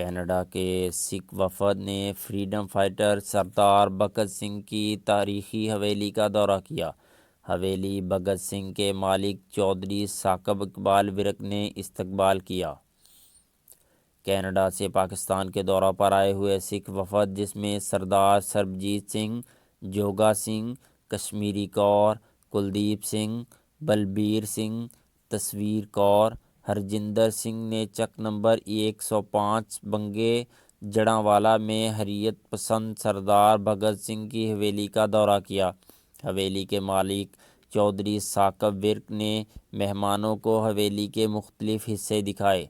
Canada کے سکھ وفد نے فریڈم فائٹر سردار بھگت سنگھ کی تاریخی حویلی کا دورہ کیا۔ حویلی بھگت سنگھ کے مالک چودھری ثاقب اقبال ورک نے استقبال کیا۔ کینیڈا سے پاکستان کے دورہ پر آئے ہوئے سکھ وفد، جس میں سردار سربجیت سنگھ، جوگا سنگھ، کشمیری کور، کلدیپ سنگھ، بلبیر سنگھ، تصویر کور، ہرجندر سنگھ نے چک نمبر 105 بنگے جڑاں میں حریت پسند سردار بھگت سنگھ کی حویلی کا دورہ کیا۔ حویلی کے مالک چودھری ثاقب ورک نے مہمانوں کو حویلی کے مختلف حصے دکھائے۔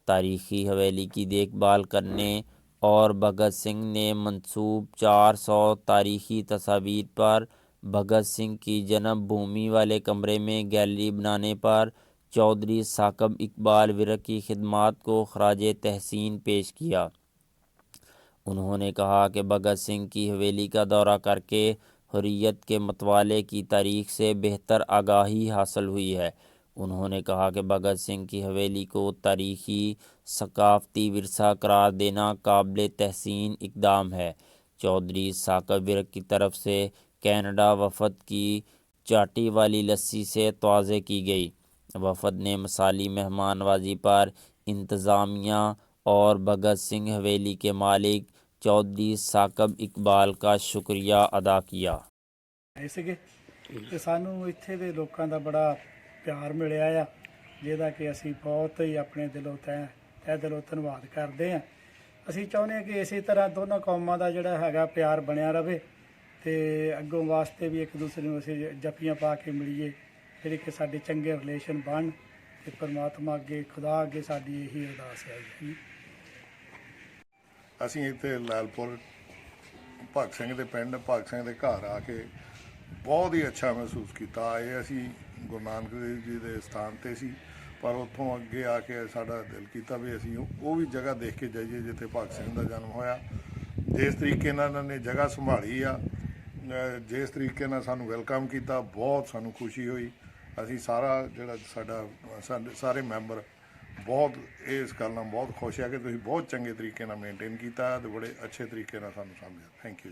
تاریخی حویلی کی دیکھ بھال کرنے اور بھگت سنگھ نے منسوب 400 تاریخی تصاویر پر بھگت سنگھ کی جنم بھومی والے کمرے میں گیلری بنانے پر چودھری ثاقب اقبال ورک کی خدمات کو خراج تحسین پیش کیا۔ انہوں نے کہا کہ بھگت سنگھ کی حویلی کا دورہ کر کے حریت کے متوالے کی تاریخ سے بہتر آگاہی حاصل ہوئی ہے۔ انہوں نے کہا کہ بھگت سنگھ کی حویلی کو تاریخی ثقافتی ورثہ قرار دینا قابل تحسین اقدام ہے۔ چودھری ثاقب ورک کی طرف سے کینیڈا وفد کی چاٹی والی لسی سے تواضع کی گئی۔ وفد نے مثالی مہمان نوازی پر انتظامیہ اور بھگت سنگھ حویلی کے مالک چودھری ثاقب اقبال کا شکریہ ادا کیا۔ سانوں ਇੱਥੇ ਦੇ ਲੋਕਾਂ ਦਾ ਬੜਾ ਪਿਆਰ ਮਿਲਿਆ ਆ, ਜਿਹਦਾ ਕਿ ਅਸੀਂ ਬਹੁਤ ਹੀ ਆਪਣੇ ਦਿਲੋਂ ਤਹਿ ਦਿਲੋਂ ਧੰਨਵਾਦ ਕਰਦੇ ਹਾਂ। ਅਸੀਂ ਚਾਹੁੰਦੇ ਹਾਂ ਕਿ ਇਸੇ ਤਰ੍ਹਾਂ ਦੋਨਾਂ ਕੌਮਾਂ ਦਾ ਜਿਹੜਾ ਹੈਗਾ ਪਿਆਰ ਬਣਿਆ ਰਹੇ ਅਤੇ ਅੱਗੋਂ ਵਾਸਤੇ ਵੀ ਇੱਕ ਦੂਸਰੇ ਨੂੰ ਅਸੀਂ ਜੱਫੀਆਂ ਪਾ ਕੇ ਮਿਲੀਏ, ਜਿਹੜੇ ਕਿ ਸਾਡੇ ਚੰਗੇ ਰਿਲੇਸ਼ਨ ਬਣ ਅਤੇ ਪਰਮਾਤਮਾ ਅੱਗੇ ਖੁਦਾ ਅੱਗੇ ਸਾਡੀ ਇਹੀ ਅਰਦਾਸ ਹੈ ਜੀ। ਅਸੀਂ ਇੱਥੇ ਲਾਲਪੁਰ ਭਗਤ ਸਿੰਘ ਦੇ ਪਿੰਡ ਭਗਤ ਸਿੰਘ ਦੇ ਘਰ ਆ ਕੇ ਬਹੁਤ ਹੀ ਅੱਛਾ ਮਹਿਸੂਸ ਕੀਤਾ। ਇਹ ਅਸੀਂ ਗੁਰੂ ਨਾਨਕ ਦੇਵ ਜੀ ਦੇ ਸਥਾਨ 'ਤੇ ਸੀ, ਪਰ ਉੱਥੋਂ ਅੱਗੇ ਆ ਕੇ ਸਾਡਾ ਦਿਲ ਕੀਤਾ ਵੀ ਅਸੀਂ ਉਹ ਵੀ ਜਗ੍ਹਾ ਦੇਖ ਕੇ ਜਾਈਏ ਜਿੱਥੇ ਭਗਤ ਸਿੰਘ ਦਾ ਜਨਮ ਹੋਇਆ। ਜਿਸ ਤਰੀਕੇ ਨਾਲ ਇਹਨਾਂ ਨੇ ਜਗ੍ਹਾ ਸੰਭਾਲੀ ਆ, ਜਿਸ ਤਰੀਕੇ ਨਾਲ ਸਾਨੂੰ ਵੈਲਕਮ ਕੀਤਾ, ਬਹੁਤ ਸਾਨੂੰ ਖੁਸ਼ੀ ਹੋਈ। ਅਸੀਂ ਸਾਰਾ ਜਿਹੜਾ ਸਾਡੇ ਸਾਰੇ ਮੈਂਬਰ ਬਹੁਤ ਇਸ ਗੱਲ ਨਾਲ ਬਹੁਤ ਖੁਸ਼ ਆ ਕਿ ਤੁਸੀਂ ਬਹੁਤ ਚੰਗੇ ਤਰੀਕੇ ਨਾਲ ਮੇਨਟੇਨ ਕੀਤਾ ਅਤੇ ਬੜੇ ਅੱਛੇ ਤਰੀਕੇ ਨਾਲ ਸਾਨੂੰ ਸਮਝਿਆ। Thank you.